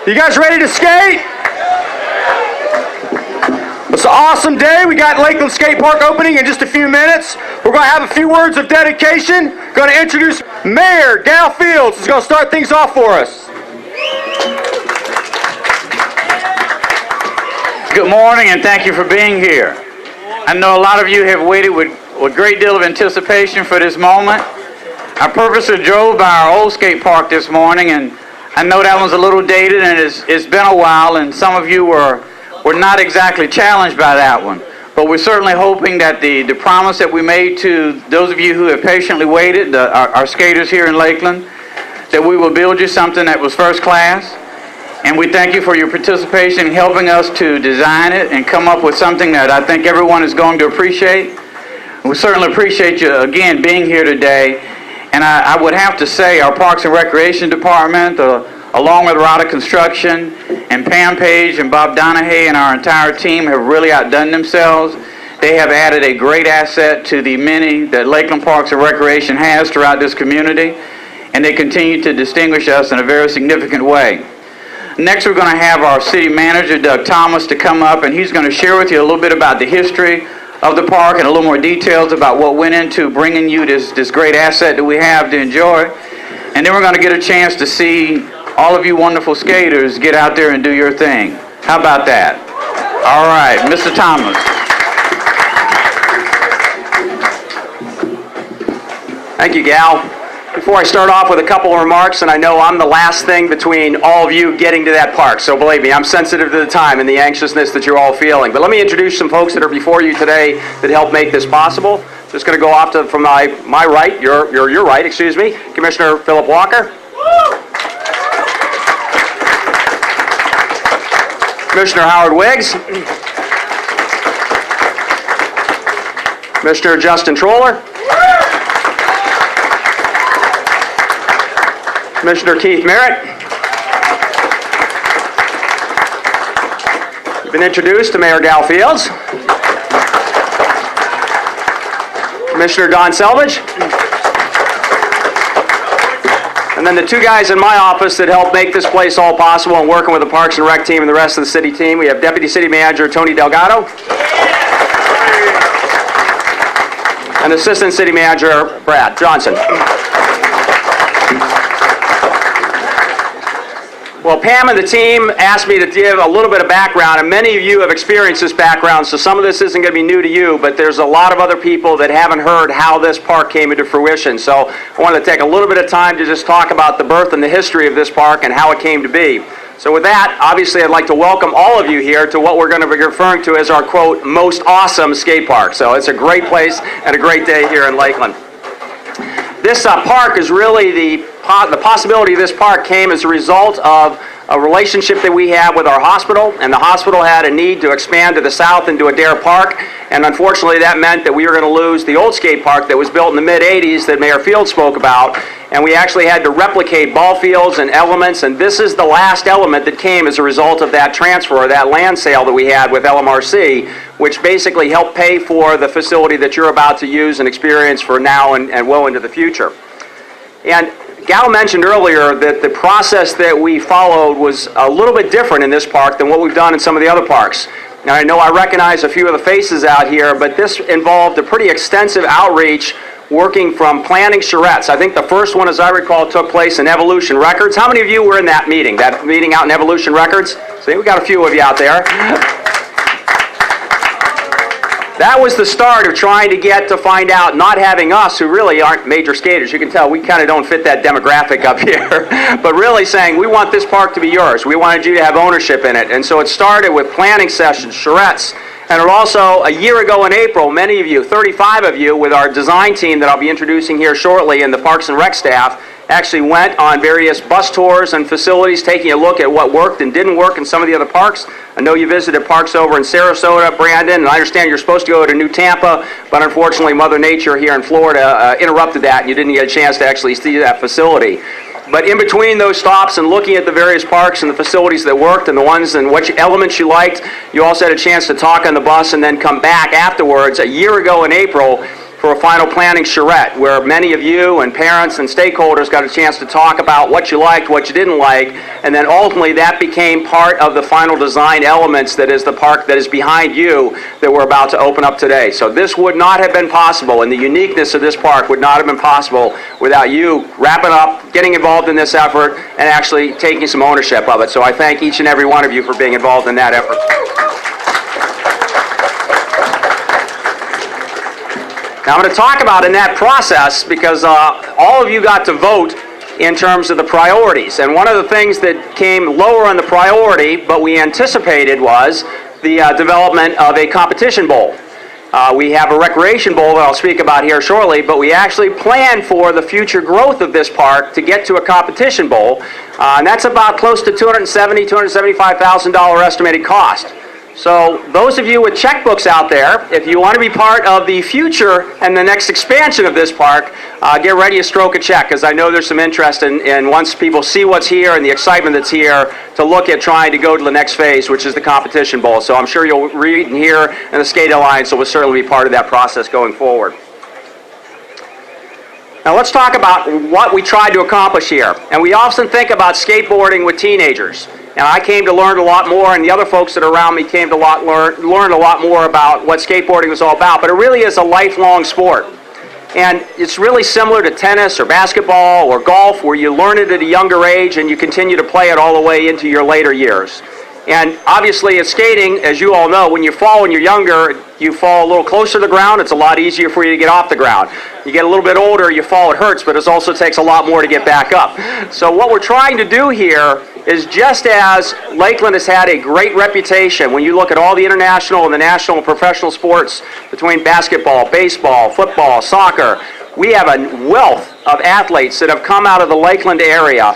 You guys ready to skate? It's an awesome day. We got Lakeland Skatepark opening in just a few minutes. We're going to have a few words of dedication. Going to introduce Mayor Gal Fields, who's going to start things off for us. Good morning, and thank you for being here. I know a lot of you have waited with a great deal of anticipation for this moment. I purposely drove by our old skate park this morning, and I know that one's a little dated, and it's been a while, and some of you were not exactly challenged by that one. But we're certainly hoping that the promise that we made to those of you who have patiently waited, our skaters here in Lakeland, that we will build you something that was first class. And we thank you for your participation in helping us to design it and come up with something that I think everyone is going to appreciate. We certainly appreciate you, again, being here today. And I would have to say our Parks and Recreation Department, along with Rada Construction and Pam Page and Bob Donahue and our entire team have really outdone themselves. They have added a great asset to the many that Lakeland Parks and Recreation has throughout this community, and they continue to distinguish us in a very significant way. Next, we're going to have our city manager, Doug Thomas, to come up, and he's going to share with you a little bit about the history of the park and a little more details about what went into bringing you this great asset that we have to enjoy. And then we're going to get a chance to see all of you wonderful skaters get out there and do your thing. How about that? All right, Mr. Thomas. Thank you, Gal. Before I start off with a couple of remarks, and I know I'm the last thing between all of you getting to that park, so believe me, I'm sensitive to the time and the anxiousness that you're all feeling. But let me introduce some folks that are before you today that helped make this possible. Just going to go off from my right, your right, excuse me, Commissioner Philip Walker. Commissioner Howard Wiggs. Commissioner Justin Troller. Commissioner Keith Merritt. You've been introduced to Mayor Gal Fields. Commissioner Don Selvage. And then the two guys in my office that helped make this place all possible and working with the Parks and Rec team and the rest of the city team. We have Deputy City Manager Tony Delgado. And Assistant City Manager Brad Johnson. Well, Pam and the team asked me to give a little bit of background, and many of you have experienced this background, so some of this isn't going to be new to you, but there's a lot of other people that haven't heard how this park came into fruition. So I wanted to take a little bit of time to just talk about the birth and the history of this park and how it came to be. So with that, obviously I'd like to welcome all of you here to what we're going to be referring to as our, quote, most awesome skate park. So it's a great place and a great day here in Lakeland. This park is really the possibility of this park came as a result of a relationship that we have with our hospital, and the hospital had a need to expand to the south into Adair Park, and unfortunately that meant that we were going to lose the old skate park that was built in the mid-'80s that Mayor Fields spoke about, and we actually had to replicate ball fields and elements, and this is the last element that came as a result of that transfer, or that land sale that we had with LMRC, which basically helped pay for the facility that you're about to use and experience for now and well into the future. And Gal mentioned earlier that the process that we followed was a little bit different in this park than what we've done in some of the other parks. Now, I know I recognize a few of the faces out here, but this involved a pretty extensive outreach working from planning charrettes. I think the first one, as I recall, took place in Evolution Records. How many of you were in that meeting out in Evolution Records? See, we got a few of you out there. That was the start of trying to get to find out, not having us, who really aren't major skaters. You can tell we kind of don't fit that demographic up here. But really saying, we want this park to be yours. We wanted you to have ownership in it. And so it started with planning sessions, charrettes. And it also, a year ago in April, many of you, 35 of you, with our design team that I'll be introducing here shortly and the Parks and Rec staff, actually went on various bus tours and facilities, taking a look at what worked and didn't work in some of the other parks. I know you visited parks over in Sarasota, Brandon, and I understand you're supposed to go to New Tampa, but unfortunately Mother Nature here in Florida interrupted that, and you didn't get a chance to actually see that facility. But in between those stops and looking at the various parks and the facilities that worked and the ones and which elements you liked, you also had a chance to talk on the bus and then come back afterwards. A year ago in April, for a final planning charrette, where many of you and parents and stakeholders got a chance to talk about what you liked, what you didn't like, and then ultimately that became part of the final design elements that is the park that is behind you that we're about to open up today. So this would not have been possible, and the uniqueness of this park would not have been possible without you wrapping up, getting involved in this effort, and actually taking some ownership of it. So I thank each and every one of you for being involved in that effort. Now I'm going to talk about in that process because all of you got to vote in terms of the priorities. And one of the things that came lower on the priority, but we anticipated, was the development of a competition bowl. We have a recreation bowl that I'll speak about here shortly, but we actually planned for the future growth of this park to get to a competition bowl, and that's about close to $270,000, $275,000 estimated cost. So those of you with checkbooks out there, if you want to be part of the future and the next expansion of this park, get ready to stroke a check, because I know there's some interest in once people see what's here and the excitement that's here, to look at trying to go to the next phase, which is the competition bowl. So I'm sure you'll read and hear, and the Skate Alliance will certainly be part of that process going forward. Now let's talk about what we tried to accomplish here. And we often think about skateboarding with teenagers. And I came to learn a lot more, and the other folks that are around me came to learn a lot more about what skateboarding was all about. But it really is a lifelong sport. And it's really similar to tennis or basketball or golf, where you learn it at a younger age and you continue to play it all the way into your later years. And obviously, at skating, as you all know, when you fall when you're younger, you fall a little closer to the ground. It's a lot easier for you to get off the ground. You get a little bit older, you fall, it hurts, but it also takes a lot more to get back up. So what we're trying to do here is, just as Lakeland has had a great reputation, when you look at all the international and the national and professional sports between basketball, baseball, football, soccer, we have a wealth of athletes that have come out of the Lakeland area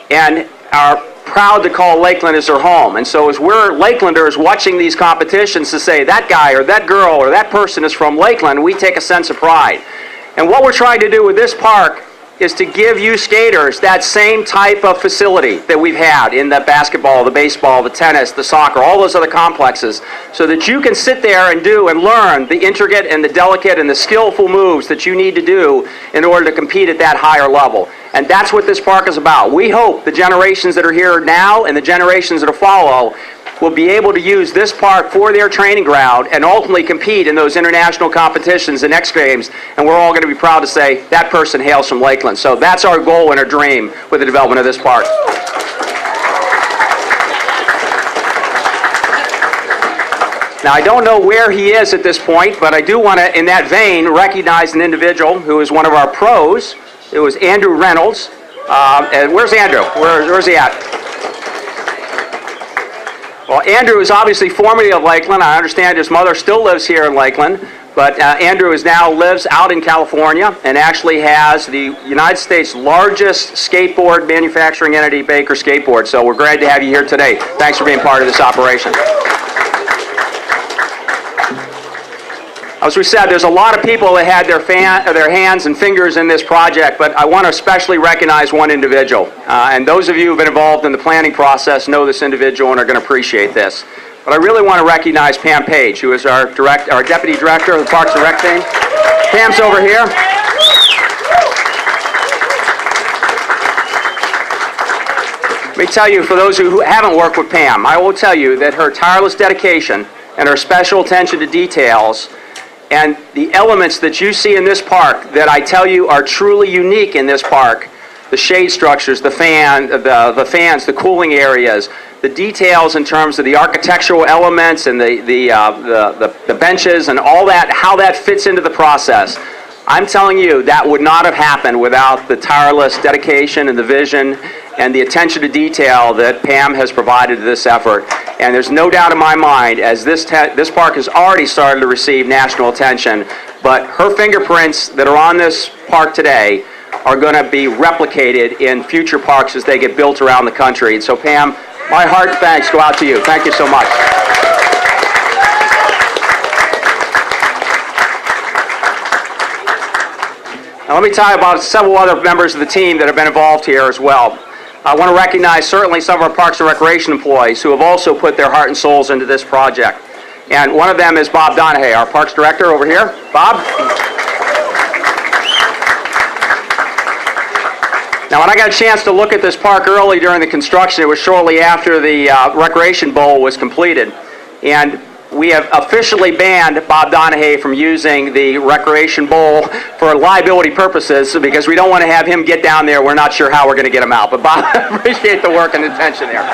and are proud to call Lakeland as their home. And so as we're Lakelanders watching these competitions to say that guy or that girl or that person is from Lakeland, we take a sense of pride. And what we're trying to do with this park is to give you skaters that same type of facility that we've had in the basketball, the baseball, the tennis, the soccer, all those other complexes, so that you can sit there and do and learn the intricate and the delicate and the skillful moves that you need to do in order to compete at that higher level. And that's what this park is about. We hope the generations that are here now and the generations that will follow will be able to use this park for their training ground and ultimately compete in those international competitions and X Games, and we're all going to be proud to say that person hails from Lakeland. So that's our goal and our dream with the development of this park. Now, I don't know where he is at this point, but I do want to, in that vein, recognize an individual who is one of our pros. It was Andrew Reynolds. And where's Andrew? Where's he at? Well, Andrew is obviously formerly of Lakeland. I understand his mother still lives here in Lakeland, but Andrew now lives out in California and actually has the United States' largest skateboard manufacturing entity, Baker Skateboard. So we're glad to have you here today. Thanks for being part of this operation. As we said, there's a lot of people that had their hands and fingers in this project, but I want to especially recognize one individual. And those of you who have been involved in the planning process know this individual and are going to appreciate this. But I really want to recognize Pam Page, who is our Deputy Director of the Parks and Rec team. Pam's over here. Let me tell you, for those who haven't worked with Pam, I will tell you that her tireless dedication and her special attention to details and the elements that you see in this park that I tell you are truly unique in this park, the shade structures, the fans, the cooling areas, the details in terms of the architectural elements and the benches and all that, how that fits into the process. I'm telling you, that would not have happened without the tireless dedication and the vision and the attention to detail that Pam has provided to this effort. And there's no doubt in my mind, as this park has already started to receive national attention, but her fingerprints that are on this park today are going to be replicated in future parks as they get built around the country. And so Pam, my heart thanks go out to you. Thank you so much. Now let me tell you about several other members of the team that have been involved here as well. I want to recognize certainly some of our Parks and Recreation employees who have also put their heart and souls into this project. And one of them is Bob Donahue, our Parks Director over here. Bob? Now, when I got a chance to look at this park early during the construction, it was shortly after the Recreation Bowl was completed. And we have officially banned Bob Donahue from using the Recreation Bowl for liability purposes because we don't want to have him get down there. We're not sure how we're going to get him out. But Bob, I appreciate the work and attention there.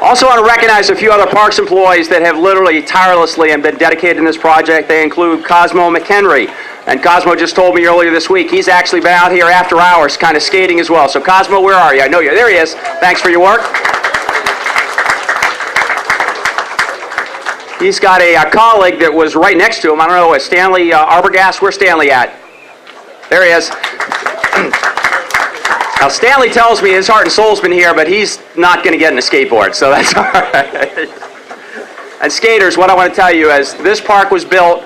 Also want to recognize a few other parks employees that have literally tirelessly and been dedicated in this project. They include Cosmo McHenry. And Cosmo just told me earlier this week he's actually been out here after hours kind of skating as well. So Cosmo, where are you? I know you. There he is. Thanks for your work. He's got a colleague that was right next to him. I don't know, Stanley Arbogast. Where's Stanley at? There he is. Now, Stanley tells me his heart and soul's been here, but he's not going to get in a skateboard, so that's all right. And skaters, what I want to tell you is this park was built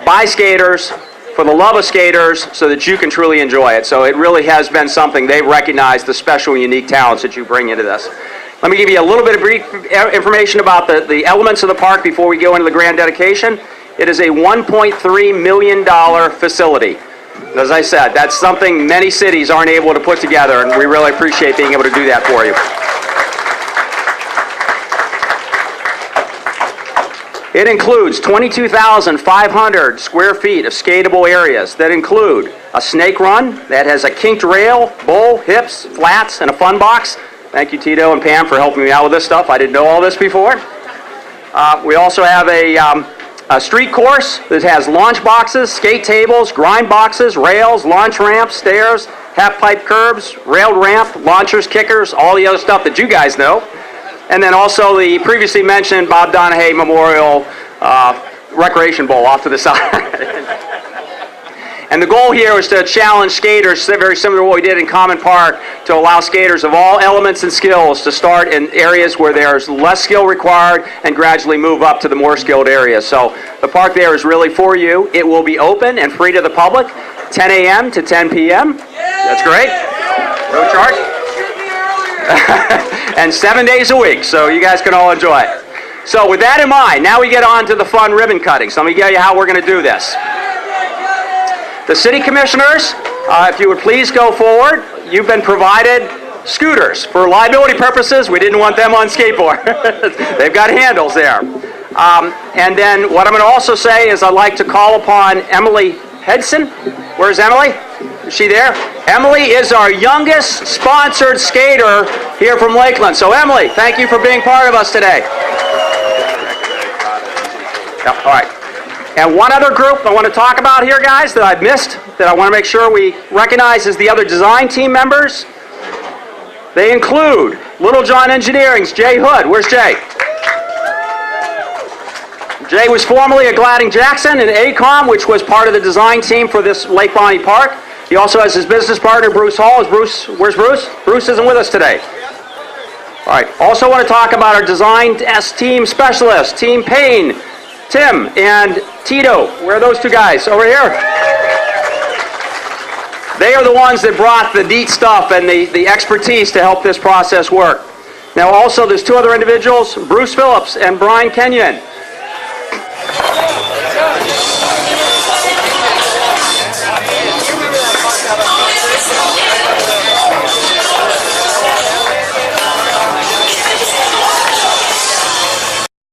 by skaters for the love of skaters so that you can truly enjoy it. So it really has been something they've recognized the special and unique talents that you bring into this. Let me give you a little bit of brief information about the elements of the park before we go into the grand dedication. It is a $1.3 million facility. As I said, that's something many cities aren't able to put together, and we really appreciate being able to do that for you. It includes 22,500 square feet of skatable areas that include a snake run that has a kinked rail, bowl, hips, flats, and a fun box. Thank you, Tito and Pam, for helping me out with this stuff. I didn't know all this before. We also have a street course that has launch boxes, skate tables, grind boxes, rails, launch ramps, stairs, half-pipe curbs, railed ramp, launchers, kickers, all the other stuff that you guys know. And then also the previously mentioned Bob Donahue Memorial Recreation Bowl off to the side. And the goal here is to challenge skaters, very similar to what we did in Common Park, to allow skaters of all elements and skills to start in areas where there's less skill required and gradually move up to the more skilled areas. So the park there is really for you. It will be open and free to the public, 10 a.m. to 10 p.m. That's great. No charge. And 7 days a week, so you guys can all enjoy it. So with that in mind, now we get on to the fun ribbon cutting. So let me tell you how we're going to do this. The city commissioners, if you would please go forward. You've been provided scooters. For liability purposes, we didn't want them on skateboard. They've got handles there. And then what I'm going to also say is I'd like to call upon Emily Hedson. Where's Emily? Is she there? Emily is our youngest sponsored skater here from Lakeland. So Emily, thank you for being part of us today. Yep, all right. And one other group I want to talk about here, guys, that I've missed, that I want to make sure we recognize as the other design team members. They include Little John Engineering's Jay Hood. Where's Jay? Jay was formerly at Gladding Jackson and ACOM, which was part of the design team for this Lake Bonny Park. He also has his business partner, Bruce Hall. Where's Bruce? Bruce isn't with us today. All right. Also want to talk about our design team specialists, Team Payne, Tim, and Tito. Where are those two guys? Over here. They are the ones that brought the neat stuff and the expertise to help this process work. Now also there's two other individuals, Bruce Phillips and Brian Kenyon.